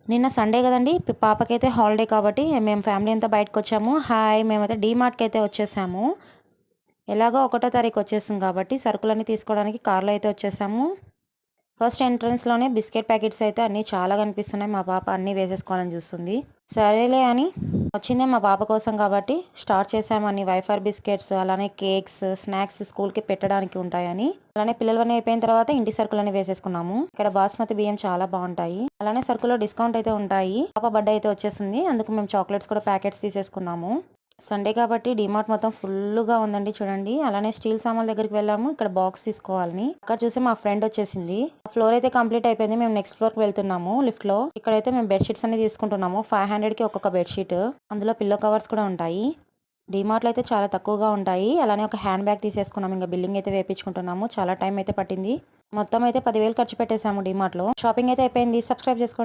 నిన్న సండే కదండి పాపకైతే హాలిడే కాబట్టి మేము ఫ్యామిలీ అంతా బయటకొచ్చాము. హాయ్! మేమైతే డీమార్ట్‌కైతే వచ్చేసాము. ఎలాగో ఒకటో తారీఖు వచ్చేసింది కాబట్టి సరుకులన్నీ తీసుకోవడానికి కార్‌లో అయితే వచ్చేసాము. ఫస్ట్ ఎంట్రన్స్‌లోనే బిస్కెట్ ప్యాకెట్స్ అయితే అన్నీ చాలా కనిపిస్తున్నాయి. మా పాప అన్నీ వేసేసుకోవాలని చూస్తుంది. సరేలే అని వచ్చిందే మా పాప కోసం కాబట్టి స్టార్ట్ చేసామని వైఫర్ బిస్కెట్స్, అలానే కేక్స్, స్నాక్స్ స్కూల్‌కి పెట్టడానికి ఉంటాయని. అలానే పిల్లలవన్నీ అయిపోయిన తర్వాత ఇంటి సరుకులన్నీ వేసేసుకున్నాము. ఇక్కడ బాస్మతి బియ్యం చాలా బావుంటాయి. అలానే సరుకులో డిస్కౌంట్ అయితే ఉంటాయి. పాప బర్త్‌డే అయితే వచ్చేసింది. అందుకు మేము చాక్లెట్స్ కూడా ప్యాకెట్స్ తీసేసుకున్నాము. సండే కాబట్టి డీమార్ట్ మొత్తం ఫుల్‌గా ఉందండి చూడండి. అలానే స్టీల్ సామాన్ల దగ్గరికి వెళ్ళాము. ఇక్కడ బాక్స్ తీసుకోవాలని. అక్కడ చూసి మా ఫ్రెండ్ వచ్చేసింది. ఫ్లోర్ అయితే కంప్లీట్ అయిపోయింది. మేము నెక్స్ట్ ఫ్లోర్‌కి వెళ్తున్నాము లిఫ్ట్‌లో. ఇక్కడైతే మేము బెడ్‌షీట్స్ అన్ని తీసుకుంటున్నాము. 500కి ఒక్కొక్క బెడ్‌షీట్. అందులో పిల్లో కవర్స్ కూడా ఉంటాయి. డీమార్ట్‌లో అయితే చాలా తక్కువగా ఉంటాయి. అలానే ఒక హ్యాండ్ బ్యాగ్ తీసేసుకున్నాం. ఇంక బిల్లింగ్ అయితే వేపించుకుంటున్నాము. చాలా టైం అయితే పట్టింది. మొత్తం అయితే 10,000 ఖర్చు పెట్టేసాము డీమార్ట్‌లో. షాపింగ్ అయితే అయిపోయింది. సబ్స్క్రైబ్ చేసుకోండి.